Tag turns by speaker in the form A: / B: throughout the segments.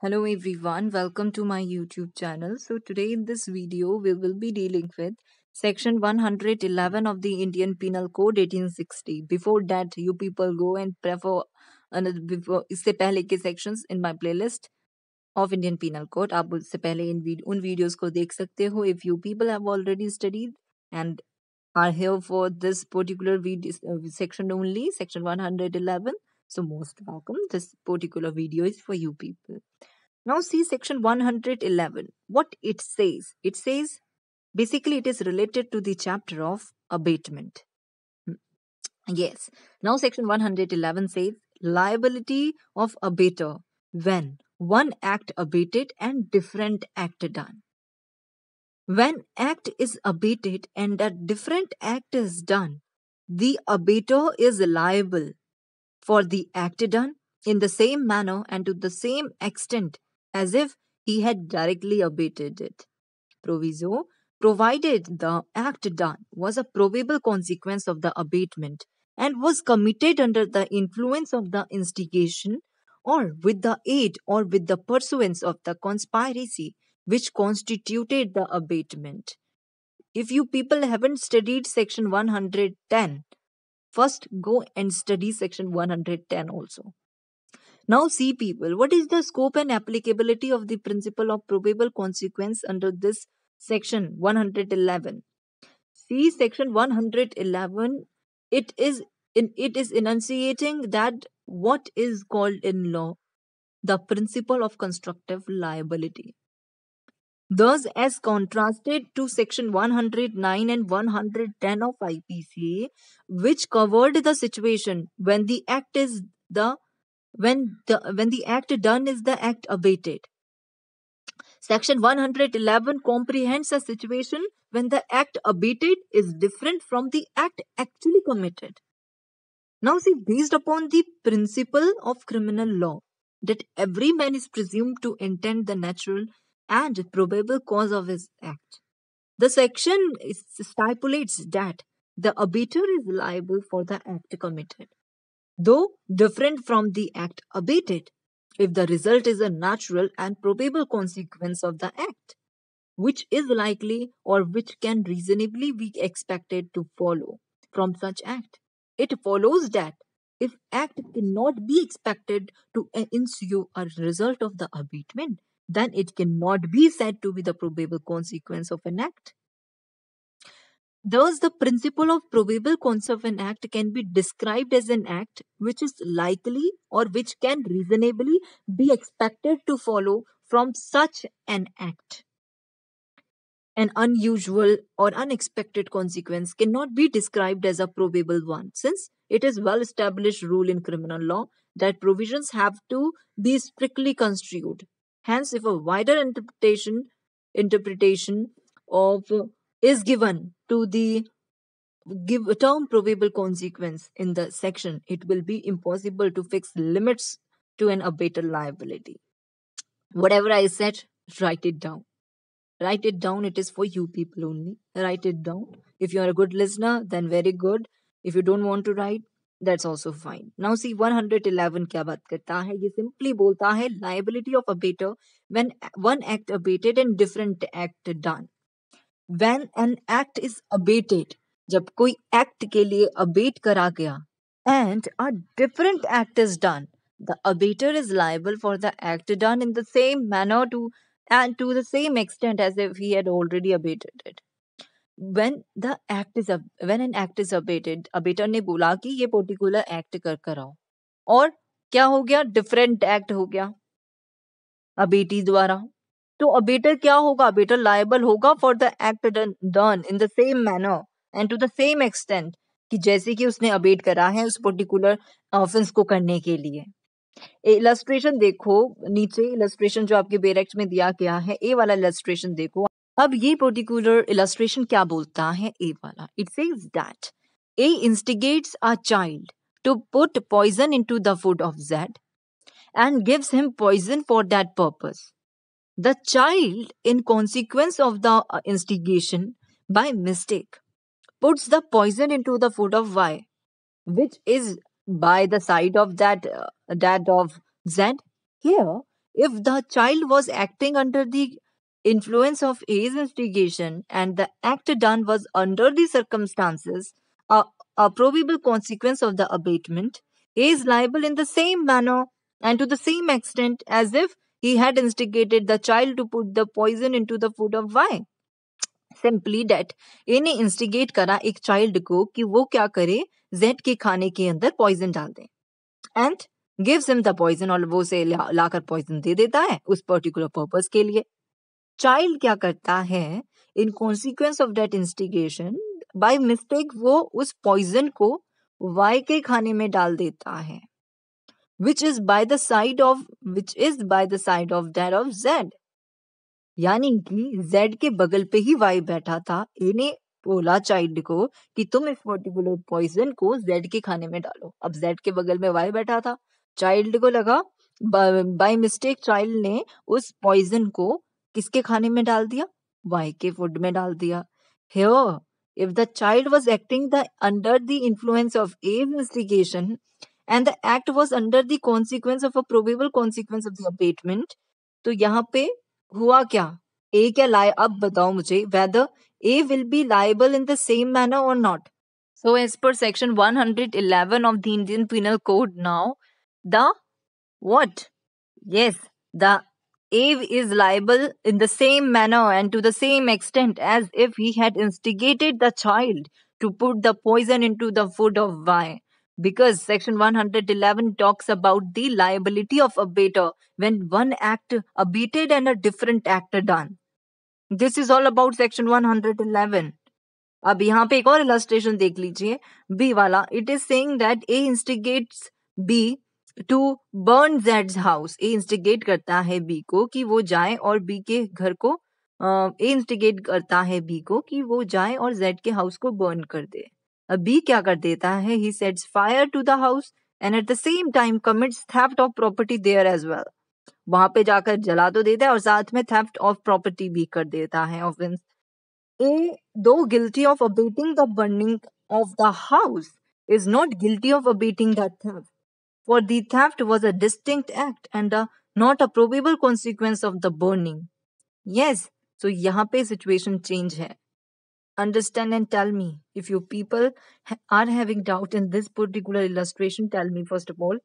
A: Hello everyone, welcome to my YouTube channel. So today in this video we will be dealing with section 111 of the Indian Penal Code 1860. Before that you people go and prefer another before इससे पहले के sections in my playlist of Indian Penal Code. आप उससे पहले उन videos को देख सकते हो. If you people have already studied and are here for this particular video section only, section 111. So most welcome. This particular video is for you people. Now see section 111. What it says? It says basically it is related to the chapter of abatement. Yes. Now section 111 says liability of abater when one act abated and different act done. When act is abated and a different act is done, the abater is liable for the act done in the same manner and to the same extent as if he had directly abated it. Proviso, provided the act done was a probable consequence of the abatement and was committed under the influence of the instigation or with the aid or with the pursuance of the conspiracy which constituted the abatement. If you people haven't studied section 110, first go and study section 110 also. Now see people, what is the scope and applicability of the principle of probable consequence under this section 111? See section 111, it is enunciating that what is called in law the principle of constructive liability. Thus, as contrasted to section 109 and 110 of IPCA, which covered the situation when the act is the when the act done is the act abated. Section 111 comprehends a situation when the act abated is different from the act actually committed. Now see, based upon the principle of criminal law that every man is presumed to intend the natural and probable cause of his act, the section stipulates that the abater is liable for the act committed, though different from the act abated, if the result is a natural and probable consequence of the act, which is likely or which can reasonably be expected to follow from such act. It follows that if act cannot be expected to ensue a result of the abatement, then it cannot be said to be the probable consequence of an act. Thus, the principle of probable consequence of an act can be described as an act which is likely or which can reasonably be expected to follow from such an act. An unusual or unexpected consequence cannot be described as a probable one, since it is well established rule in criminal law that provisions have to be strictly construed. Hence, if a wider interpretation of is given to the give term probable consequence in the section, it will be impossible to fix limits to an abated liability. Whatever I said, write it down. Write it down. It is for you people only. Write it down. If you are a good listener, then very good. If you don't want to write, that's also fine. Now see 111 क्या बात करता है? ये simply बोलता है liability of abater when one act abated and different act done. When an act is abated, जब कोई act के लिए abate करा गया and a different act is done, the abater is liable for the act done in the same manner and to the same extent as if he had already abated it. When an act is abated, abater ने बोला कि ये particular act कर कराओ और क्या हो गया? Different act हो गया अबेटी द्वारा. तो अबेटर क्या होगा? अबेटर लायबल होगा for the act done in the same manner and to the same extent कि जैसे कि उसने अबेट करा है उस पर्टिकुलर ऑफेंस को करने के लिए. इलस्ट्रेशन देखो नीचे, इलस्ट्रेशन जो आपके बेरेक्ट में दिया गया है, ए वाला इलस्ट्रेशन देखो. अब ये पर्टिकुलर इलस्ट्रेशन क्या बोलता है? ए वाला, it says that A instigates a child to put poison into the food of Z and gives him poison for that purpose. The child, in consequence of the instigation, by mistake, puts the poison into the food of Y, which is by the side of that of Z. Here, if the child was acting under the influence of A's instigation and the act done was under the circumstances, a, a probable consequence of the abatement, A is liable in the same manner and to the same extent as if he had instigated the child to put the poison into the food of Y. Simply that A ने instigate करा एक child को कि वो क्या करे, Z के खाने के अंदर पॉइजन डाल दे and gives him the poison, और वो उसे लाकर पॉइजन दे देता है उस पर्टिकुलर पर्पस के लिए. चाइल्ड क्या करता है, in consequence of that instigation by mistake वो उस पॉइजन को वाई के खाने में डाल देता है, which is by the side of that of Z. यानी कि जेड के बगल पे ही वाई बैठा था. ए ने बोला चाइल्ड को कि तुम इस पर्टिकुलर पॉइजन को जेड के खाने में डालो. अब जेड के बगल में वाई बैठा था. चाइल्ड को लगा, बाय मिस्टेक चाइल्ड ने उस पॉइजन को किसके खाने में डाल दिया, वाई के फूड में डाल दिया. Here if the child was acting under the influence of A's instigation and the act was under the consequence of a probable consequence of the abatement, तो यहाँ पे हुआ क्या, ए क्या लाए, अब बताओ मुझे whether A will be liable in the same manner or not. So as per section 111 of the Indian Penal Code now, the what? Yes, the A is liable in the same manner and to the same extent as if he had instigated the child to put the poison into the food of Y. Because section 111 talks about the liability of abater when one act abated and a different act done. This is all about section 111. अब यहाँ पे एक और illustration देख लीजिए, B वाला. It is saying that A instigates B to burn Z's house. A instigate करता है B को कि वो जाए और B के घर को A instigate करता है B को कि वो जाए और Z के हाउस को बर्न कर दे. अब B क्या कर देता है, he sets fire to the house and at the same time commits theft of property there as well. वहां पे जाकर जला तो देता है और साथ में theft of property भी कर देता है offense. A, though guilty of abating the burning of the house, is not guilty of abating the theft. For the theft was a distinct act and not a probable consequence of the burning. Yes, so यहाँ पे situation change है. Understand and tell me if you people are having doubt in this particular illustration. Tell me first of all.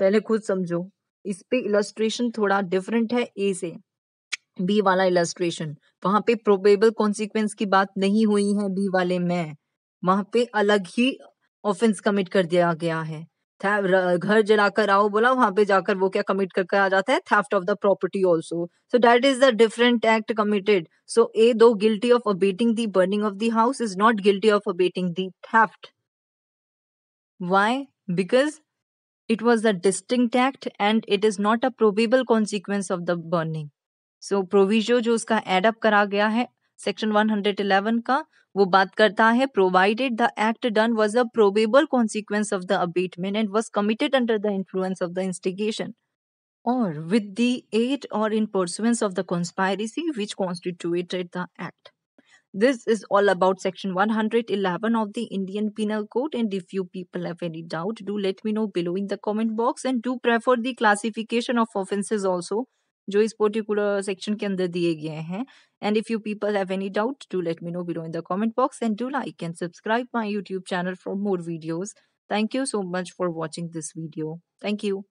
A: पहले खुद समझो. इस पे illustration थोड़ा different है A से. बी वाला इलस्ट्रेशन, वहां पे प्रोबेबल कॉन्सिक्वेंस की बात नहीं हुई है बी वाले में. वहां पे अलग ही ऑफेंस कमिट कर दिया गया है. घर जलाकर आओ बोला, वहां पे जाकर वो क्या कमिट करके आ जाता है, theft of the property also. So that is the different act committed. So A do guilty of abetting the burning of the house is not guilty of abetting the theft. Why? Because it was a distinct act and it is not a probable consequence of the burning. So proviso जो उसका add up करा गया है section 111 का, वो बात करता है provided the act done was a probable consequence of the abatement and was committed under the influence of the instigation or with the aid or in pursuance of the conspiracy which constituted the act. This is all about section 111 of the Indian Penal Code, and if you people have any doubt, do let me know below in the comment box and do prefer the classification of offenses also जो इस particular section के अंदर दिए गए हैं. And if you people have any doubt, do let me know below in the comment box and do like and subscribe my YouTube channel for more videos. Thank you so much for watching this video. Thank you.